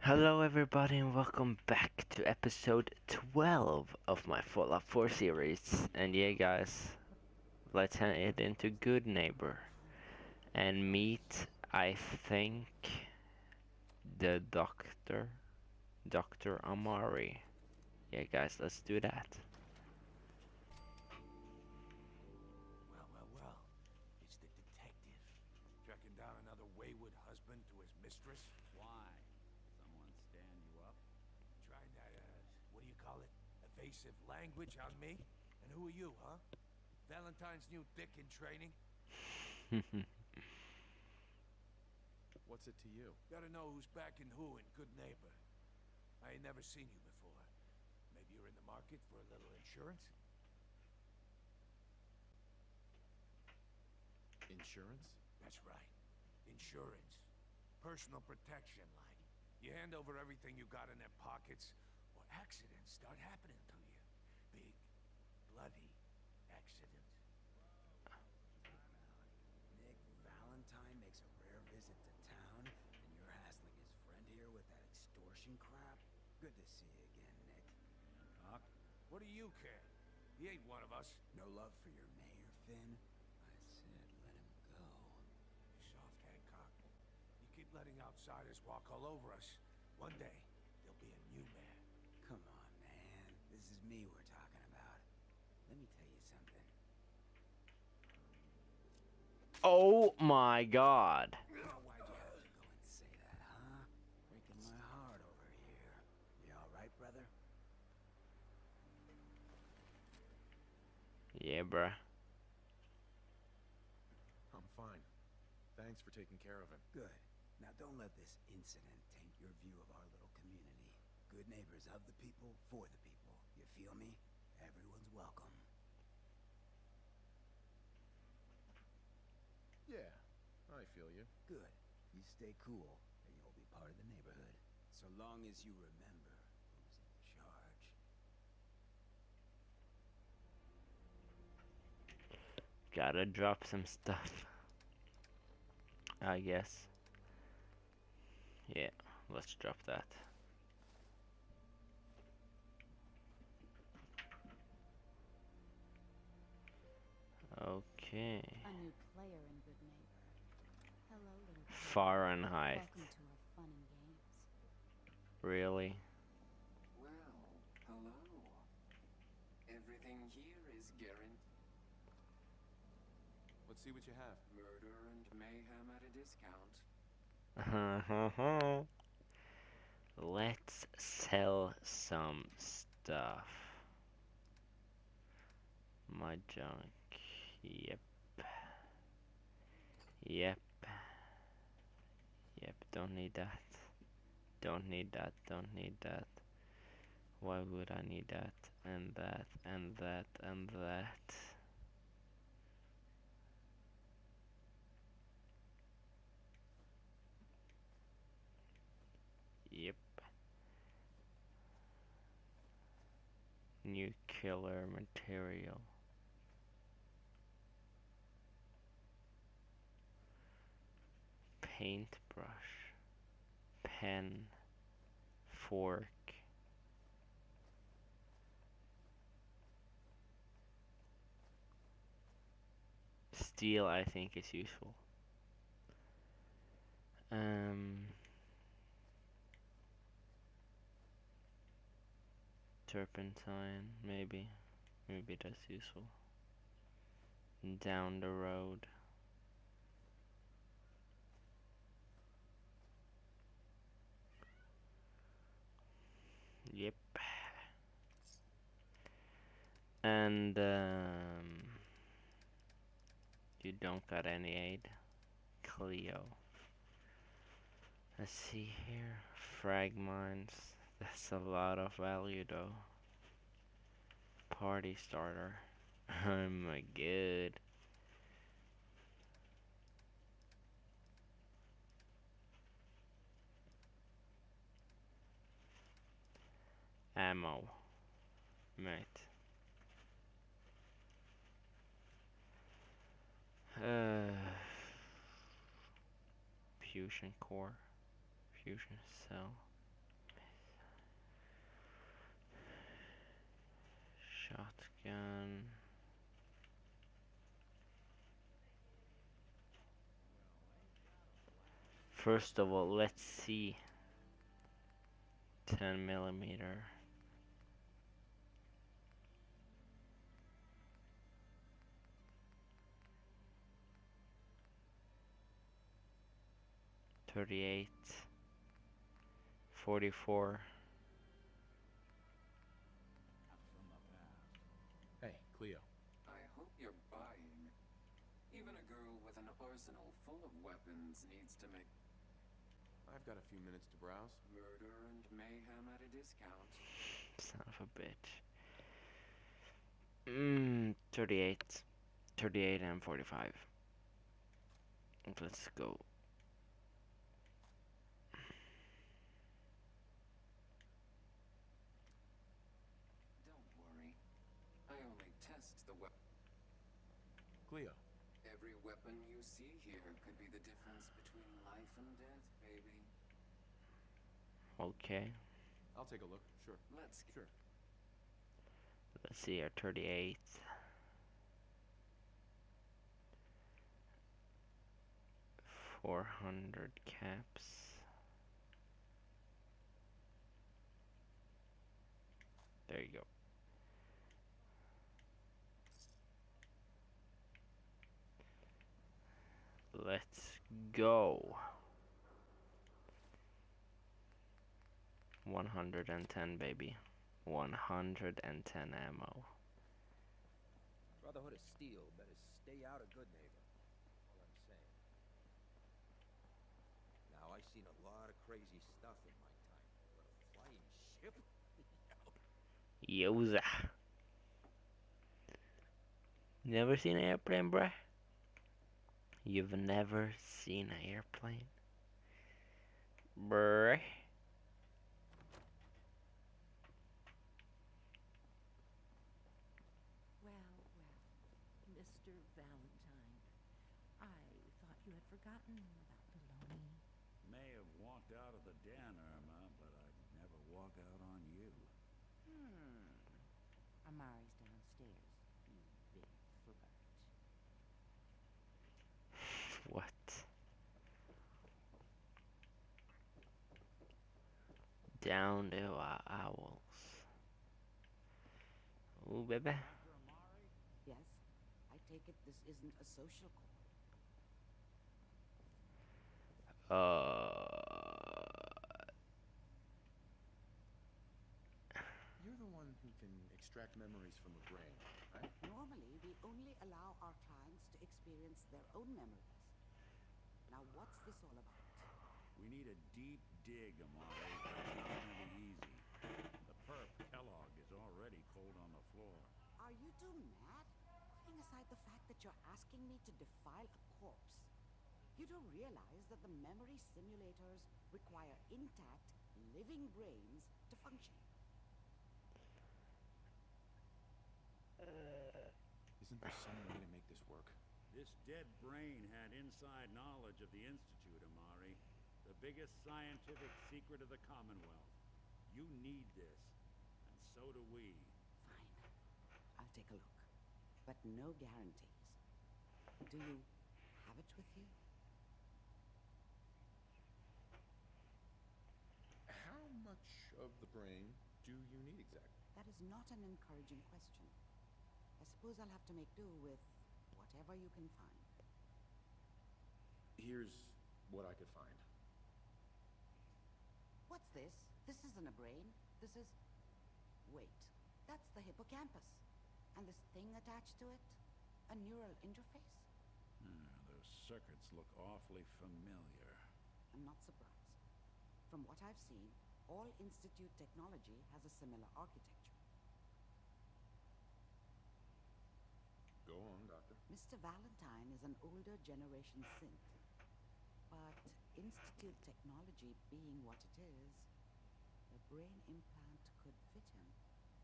Hello everybody and welcome back to episode 12 of my Fallout 4 series. And yeah guys, let's head into Good Neighbor and meet, I think, the Dr. Amari. Yeah guys, let's do that. Well. It's the detective. Tracking down another wayward husband to his mistress. Why? Someone stand you up? Trying that, what do you call it? Evasive language on me? And who are you, huh? Valentine's new dick in training? What's it to you? Gotta know who's backing who in Good Neighbor. I ain't never seen you before. Maybe you're in the market for a little insurance? Insurance? That's right. Insurance. Personal protection, like. You hand over everything you got in their pockets, or accidents start happening to you. Big, bloody accidents. Nick Valentine makes a rare visit to town, and you're hassling his friend here with that extortion crap? Good to see you again, Nick. Doc? What do you care? He ain't one of us. No love for your mayor, Finn? I said let him go. You soft, Hancock. You keep letting outsiders walk all over us. One day, there'll be a new man. Come on, man. This is me we're talking about. Let me tell you something. Oh my god. Now why'd you have to go and say that, huh? Breaking my heart over here. You alright, brother? Yeah bruh. I'm fine. Thanks for taking care of him. Good. Now don't let this incident taint your view of our little community. Good neighbors of the people, for the people. You feel me? Everyone's welcome. Yeah, I feel you. Good. You stay cool, and you'll be part of the neighborhood. So long as you remember who's in charge. Gotta drop some stuff, I guess. Yeah, let's drop that. Okay. A new player in Good Neighbor. Hello, little player. Fahrenheit. Welcome to our fun and games. Really? Well, hello. Everything here is guaranteed. Let's see what you have. Murder and mayhem at a discount. Let's sell some stuff. My junk. Yep. Yep. Yep. Don't need that. Don't need that. Don't need that. Why would I need that? And that. And that. And that. Yep. Nuclear material. Paintbrush. Pen. Fork. Steel, I think, is useful. Turpentine, maybe. Maybe that's useful. Down the road. Yep. And you don't got any aid. Cleo. Let's see here. Frag mines. That's a lot of value though. Party starter. Oh my god. Ammo. Mate. Uh, fusion core. Fusion cell. Shotgun. First of all, let's see. 10 millimeter. .38. 44. Hey, Cleo. I hope you're buying. Even a girl with an arsenal full of weapons needs to make I've got a few minutes to browse. murder and mayhem at a discount. Son of a bitch. 38. 38 and 45. Let's go. Don't worry. I only test the weapon. Cleo. Every weapon you see here could be the difference between life and death, baby. Okay. I'll take a look. Sure. Let's get Sure. Let's see our 38. 400 caps. There you go. Let's go. 110, baby. 110 ammo. Brotherhood of Steel better stay out of Good Neighbor. All I'm saying. Now, I've seen a lot of crazy stuff in my time, but a flying ship? Yoza. Never seen an airplane, bruh? You've never seen an airplane? Bruh. Well, Mr. Valentine, I thought you had forgotten about Baloney. May have walked out of the den, Irma, but I'd never walk out on you. Amari's downstairs, you big flirt. What? Down to our owls. Ooh, baby. Yes, I take it this isn't a social call. You're the one who can extract memories from a brain, right? Normally, we only allow our clients to experience their own memories. Now, what's this all about? We need a deep dig, Amari. It's not gonna be easy. The perp, Kellogg, is already cold on the floor. Are you two mad? Putting aside the fact that you're asking me to defile a corpse, you don't realize that the memory simulators require intact, living brains to function. Isn't there some way to make this work? This dead brain had inside knowledge of the Institute, Amari. The biggest scientific secret of the Commonwealth. You need this, and so do we. Fine. I'll take a look. But no guarantees. Do you have it with you? How much of the brain do you need exactly? That is not an encouraging question. I suppose I'll have to make do with whatever you can find. Here's what I could find. What's this? This isn't a brain. This is... Wait. That's the hippocampus. And this thing attached to it? A neural interface? Those circuits look awfully familiar. I'm not surprised. From what I've seen, all Institute technology has a similar architecture. Go on, Doctor. Mr. Valentine is an older generation synth. But Institute technology being what it is, a brain implant could fit him.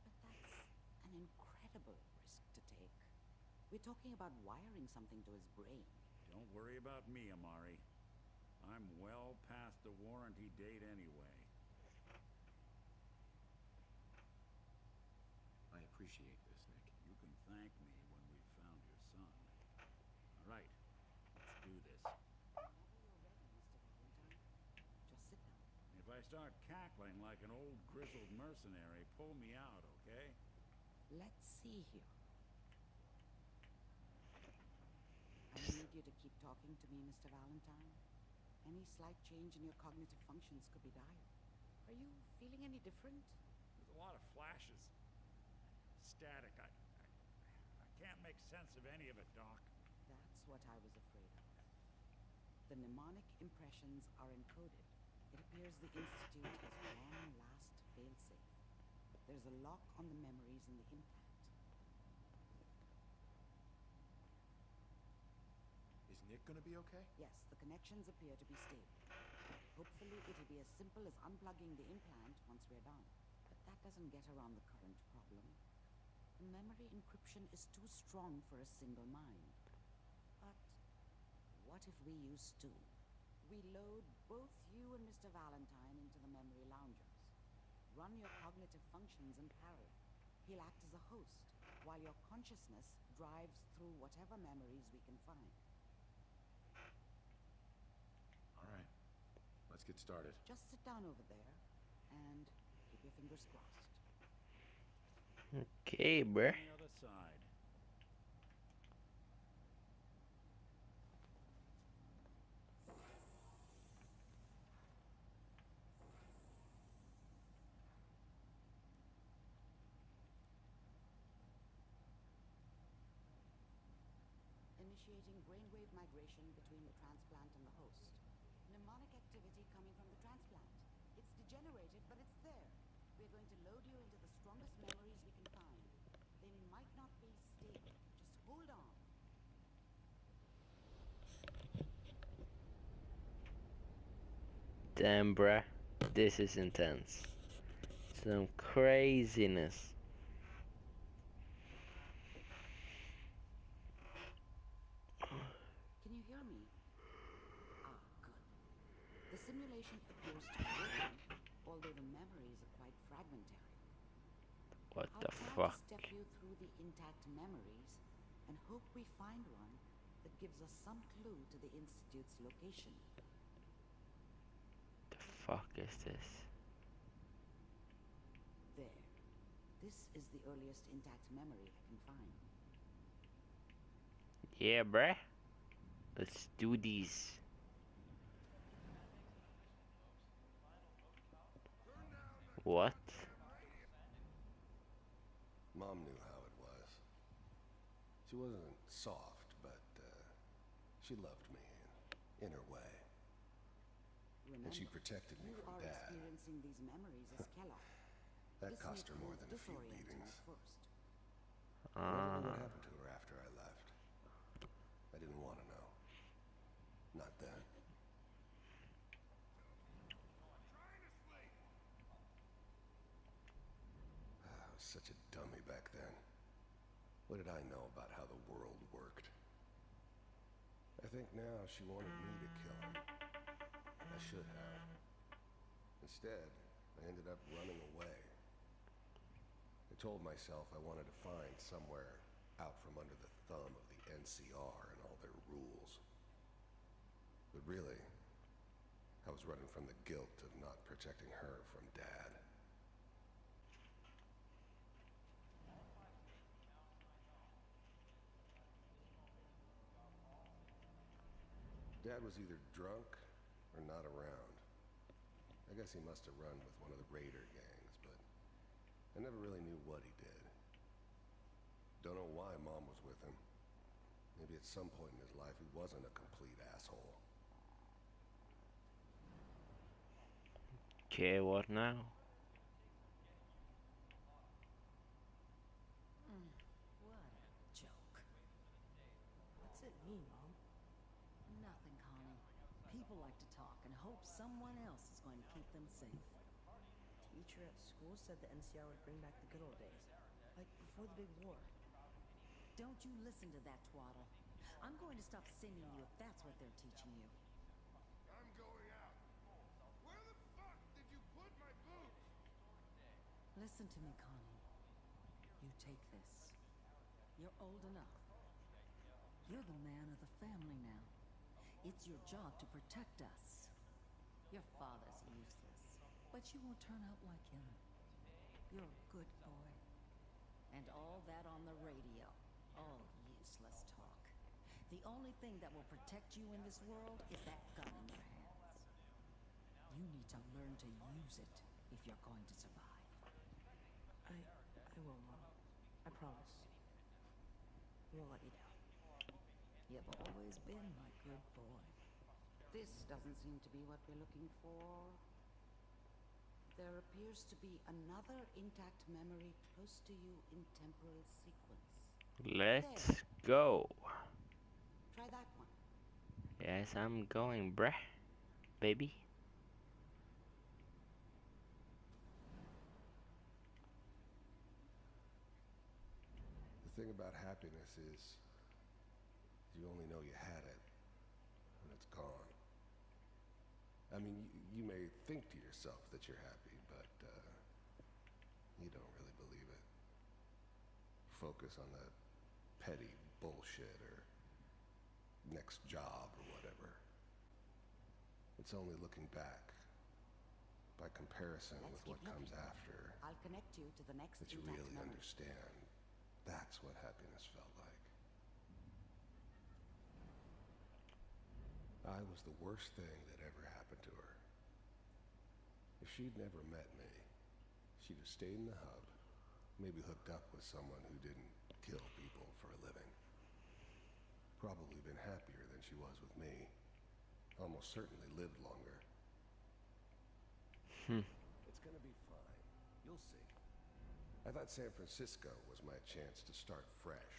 But that's an incredible risk to take. We're talking about wiring something to his brain. Don't worry about me, Amari. I'm well past the warranty date anyway. I appreciate this. thank me when we've found your son. All right, let's do this. Whenever you're ready, Mr. Valentine. Just sit down. If I start cackling like an old grizzled mercenary, pull me out, okay? Let's see here. I need you to keep talking to me, Mr. Valentine. Any slight change in your cognitive functions could be dire. Are you feeling any different? There's a lot of flashes. Static. I can't make sense of any of it, Doc. That's what I was afraid of. The mnemonic impressions are encoded. It appears the Institute has one last failsafe. There's a lock on the memories in the implant. Is Nick gonna be okay? Yes, the connections appear to be stable. Hopefully it'll be as simple as unplugging the implant once we're done. But that doesn't get around the current problem. The memory encryption is too strong for a single mind. But what if we use two? We load both you and Mr. Valentine into the memory loungers. Run your cognitive functions in parallel. He'll act as a host, while your consciousness drives through whatever memories we can find. All right. Let's get started. Just sit down over there and keep your fingers crossed. Okay, bruh. On the other side. Initiating brainwave migration between the transplant and the host. Mnemonic activity coming from the transplant. It's degenerated, but it's there. We're going to load you into the strongest memories we can find. They might not be stable. Just hold on. Damn, bruh. This is intense. Some craziness. Can you hear me? Ah, good. The simulation appears to be working, although the memories are quite fragmentary. What I'll the try fuck? to step you through the intact memories and hope we find one that gives us some clue to the Institute's location. The fuck is this? There. This is the earliest intact memory I can find. Yeah, bruh. Let's do these. What? Mom knew how it was. She wasn't soft, but she loved me in her way. Remember, And she protected me you from are Dad. experiencing these memories as Kellogg. That This cost may her more prove than a few disorienting beatings. at first. I never knew what Ah. happened to her after I left. I didn't want to know. Not then. I was such a dummy back then. What did I know about how the world worked? I think now she wanted me to kill her. I should have. Instead, I ended up running away. I told myself I wanted to find somewhere out from under the thumb of the NCR and all their rules. But really, I was running from the guilt of not protecting her from Dad. Dad was either drunk or not around. I guess he must have run with one of the raider gangs, but I never really knew what he did. Don't know why Mom was with him. Maybe at some point in his life he wasn't a complete asshole. Okay, what now? What a joke. What's it mean, Mom? Nothing, Connie. People like to talk and hope someone else is going to keep them safe. Teacher at school said the NCR would bring back the good old days. Like before the big war. Don't you listen to that twaddle. I'm going to stop singing you if that's what they're teaching you. I'm going out. Where the fuck did you put my boots? Listen to me, Connie. You take this. You're old enough. You're the man of the family now. It's your job to protect us. Your father's useless, but you won't turn out like him. You're a good boy. And all that on the radio. All useless talk. The only thing that will protect you in this world is that gun in your hands. You need to learn to use it if you're going to survive. I will, Mom. I promise. I won't let you down. You've always been my good boy. This doesn't seem to be what we're looking for. There appears to be another intact memory close to you in temporal sequence. Let's go. Try that one. Yes, I'm going, bruh. Baby. The thing about happiness is you only know you had it when it's gone. I mean, you may think to yourself that you're happy, but you don't really believe it. Focus on that petty bullshit or next job or whatever. It's only looking back, by comparison with what comes after, I'll connect you to the next that you intact really memory. understand. That's what happiness felt like. I was the worst thing that ever happened to her. If she'd never met me, she'd have stayed in the hub, maybe hooked up with someone who didn't kill people for a living. Probably been happier than she was with me. Almost certainly lived longer. It's gonna be fine. You'll see. I thought San Francisco was my chance to start fresh.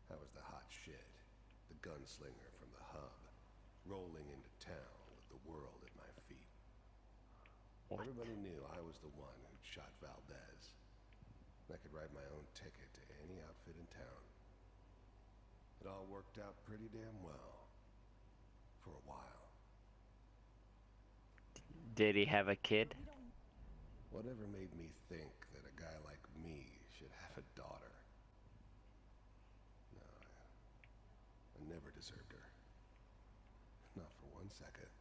I was the hot shit, the gunslinger from the hub, rolling into town with the world at my feet. What? Everybody knew I was the one who'd shot Valdez. I could write my own ticket to any outfit in town. It all worked out pretty damn well. For a while. Did he have a kid? Whatever made me think that a guy like me should have a daughter? No, I never deserved her. Not for 1 second.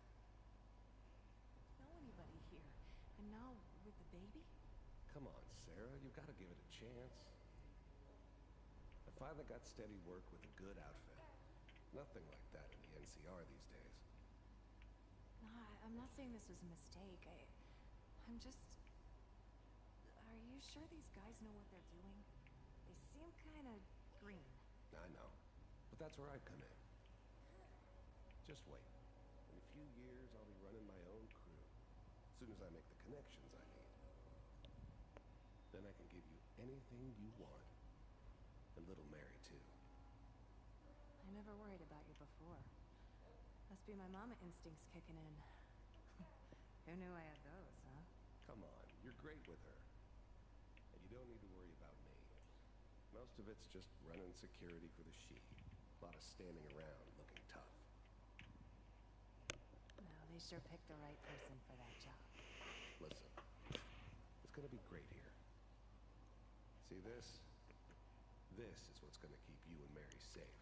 Know anybody here? And now with the baby? Come on, Sarah, you gotta give it a chance. I finally got steady work with a good outfit. Nothing like that in the NCR these days. No, I'm not saying this was a mistake. I'm just... Are you sure these guys know what they're doing? They seem kind of green. I know, but that's where I come in. Just wait. In a few years, I'll be running my own crew. As soon as I make the connections I need. Then I can give you anything you want. And little Mary, too. I never worried about you before. Must be my mama instincts kicking in. Who knew I had those, huh? Come on, you're great with her. And you don't need to worry about me. Most of it's just running security for the she. A lot of standing around looking tough. No, they sure picked the right person for that job. Listen, it's gonna be great here. See this? This is what's gonna keep you and Mary safe.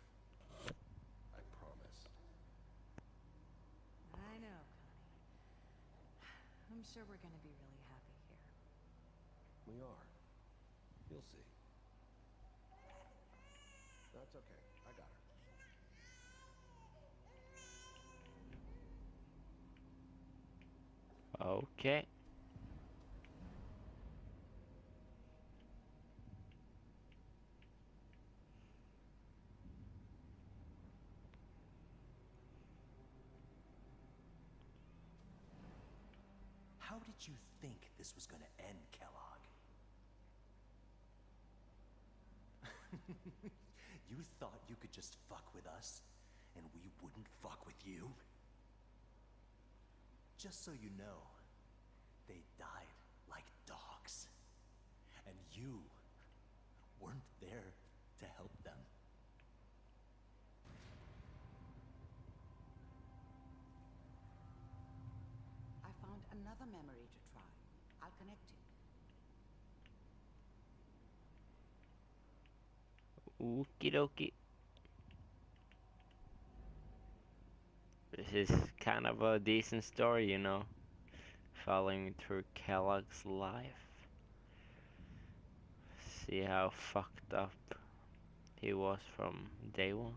I promise. I know, Connie. I'm sure we're gonna be really happy here. We are. You'll see. That's okay. I got her. Okay. How did you think this was gonna end, Kellogg? You thought you could just fuck with us, and we wouldn't fuck with you? Just so you know, they died like dogs. And you weren't there to help them. I found another memory to try. I'll connect you. Okie dokie. This is kind of a decent story, you know, following through Kellogg's life. See how fucked up he was from day one.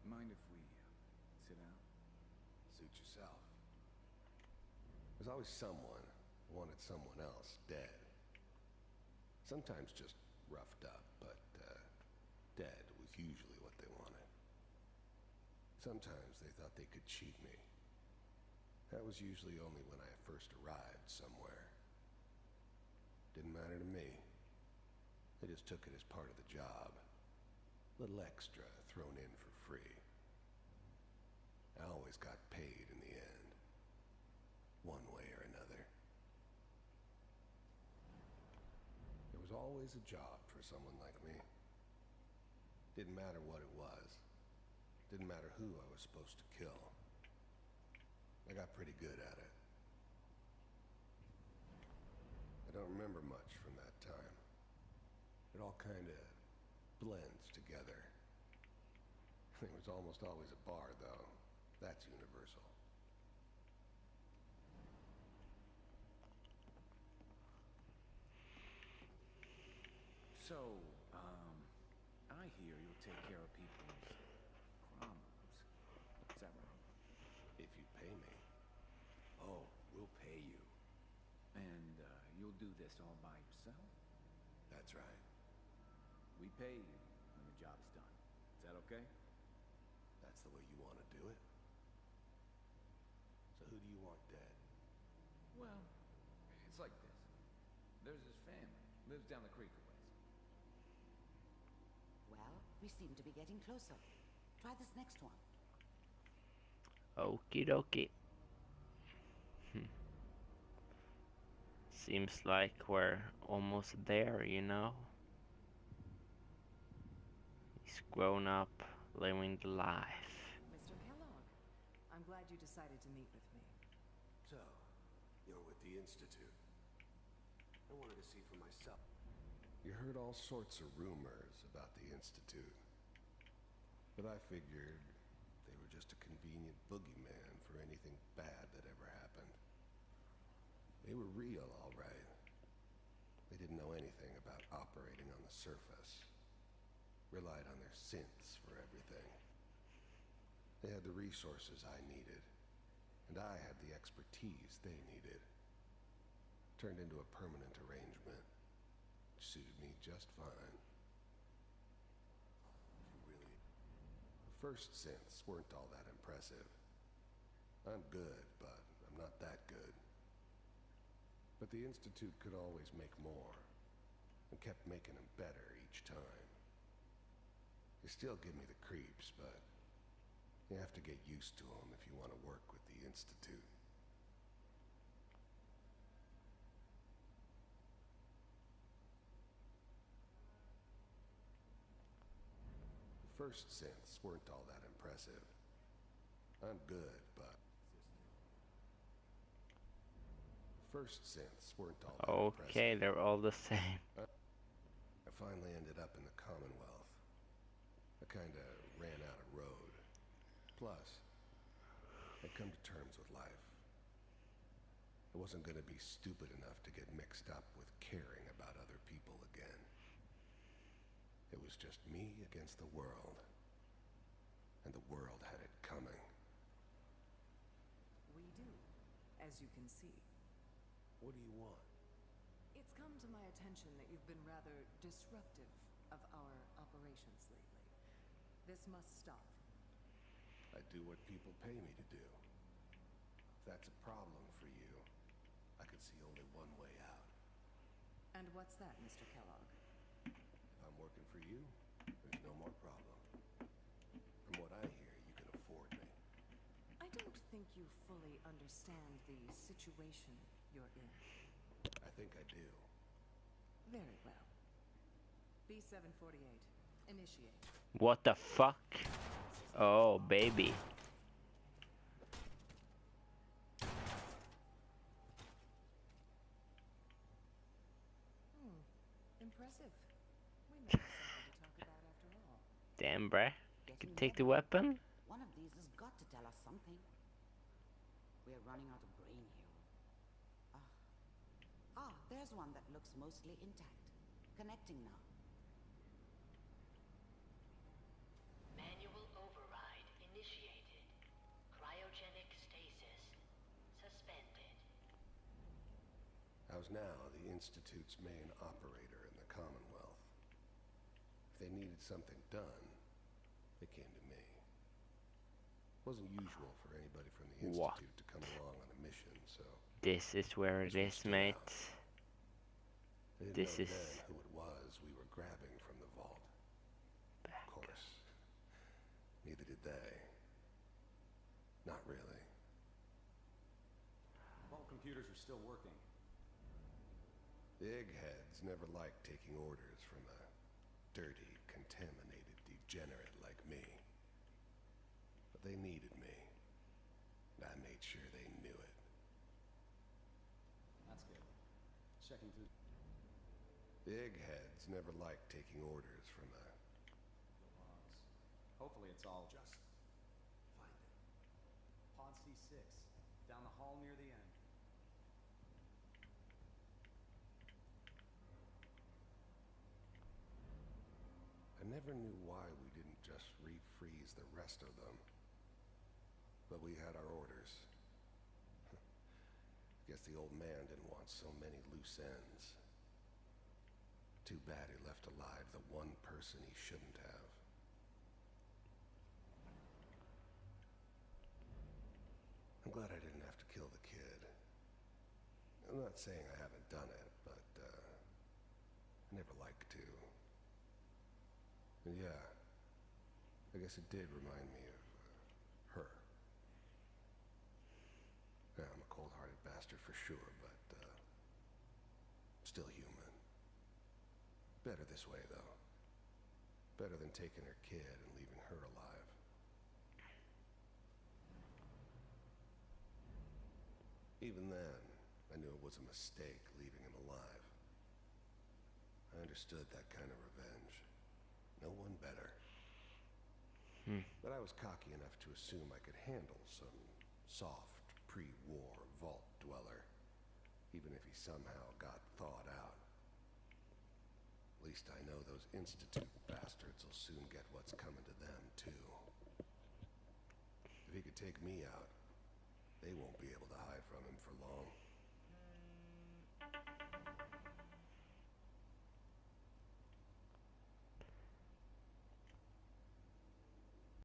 Mind if we sit down? Suit yourself. There's always someone who wanted someone else dead. Sometimes just roughed up, but dead was usually what they wanted. Sometimes they thought they could cheat me. That was usually only when I first arrived somewhere. Didn't matter to me. They just took it as part of the job. Little extra thrown in for free. I always got paid in the end. One way or another. There was always a job for someone like me. Didn't matter what it was. Didn't matter who I was supposed to kill. I got pretty good at it. I don't remember much from that time. It all kind of blends together. There was almost always a bar, though. That's universal. So, I hear you'll take care of people's problems. Is that right? If you pay me. Oh, we'll pay you. And, you'll do this all by yourself? That's right. We pay you when the job's done. Is that okay? That's the way you want to do it? So who do you want dead? Well, it's like this. There's his family. Lives down the creek a ways. Well, we seem to be getting closer. Try this next one. Okie dokie. Seems like we're almost there, you know? He's grown up, living the life. Mr. Kellogg, I'm glad you decided to meet with me. So, you're with the Institute. I wanted to see for myself. You heard all sorts of rumors about the Institute. But I figured they were just a convenient boogeyman for anything bad that ever happened. They were real, all right. They didn't know anything about operating on the surface. Relied on their synths for everything. They had the resources I needed, and I had the expertise they needed. Turned into a permanent arrangement, which suited me just fine. The first synths weren't all that impressive. I'm good, but I'm not that good. But the Institute could always make more, and kept making them better each time. They still give me the creeps, but you have to get used to them if you want to work with the Institute. The first synths weren't all that impressive. I'm good, but first synths weren't all that impressive. Okay, they're all the same. I finally ended up in the Commonwealth. I kinda ran out of road. Plus, I'd come to terms with life. I wasn't gonna be stupid enough to get mixed up with caring about other people again. It was just me against the world. And the world had it coming. We do, as you can see. What do you want? It's come to my attention that you've been rather disruptive of our operations lately. This must stop. I do what people pay me to do. If that's a problem for you, I could see only one way out. And what's that, Mr. Kellogg? If I'm working for you, there's no more problem. From what I hear, you can afford me. I don't think you fully understand the situation you're in. I think I do. Very well. B748, initiate. What the fuck? Oh, baby. Impressive. We may have something to talk about after all. Damn, bruh. You can Getting take the heavy. weapon? One of these has got to tell us something. We're running out of brain here. There's one that looks mostly intact. Connecting now. Manual override initiated. Cryogenic stasis suspended. I was now the Institute's main operator in the Commonwealth. If they needed something done, they came to me. It wasn't usual for anybody from the What? Institute to come along on a mission, so... This is where it is, mate. They didn't This know is... then who it was we were grabbing from the vault. Of course, neither did they. Not really. All computers are still working. The eggheads never liked taking orders from a dirty, contaminated degenerate like me. But they needed me, and I made sure they knew it. That's good. Checking through The eggheads never liked taking orders from a... the logs. Hopefully it's all just find it. Pod C6, down the hall near the end. I never knew why we didn't just refreeze the rest of them. But we had our orders. Guess the old man didn't want so many loose ends. Too bad he left alive the one person he shouldn't have. I'm glad I didn't have to kill the kid. I'm not saying I haven't done it, but, I never liked to. And yeah, I guess it did remind me of, her. Yeah, I'm a cold-hearted bastard for sure, but, still human. Better this way, though. Better than taking her kid and leaving her alive. Even then, I knew it was a mistake leaving him alive. I understood that kind of revenge. No one better. But I was cocky enough to assume I could handle some soft, pre-war vault dweller, even if he somehow got thawed out. At least I know those Institute bastards will soon get what's coming to them, too. If he could take me out, they won't be able to hide from him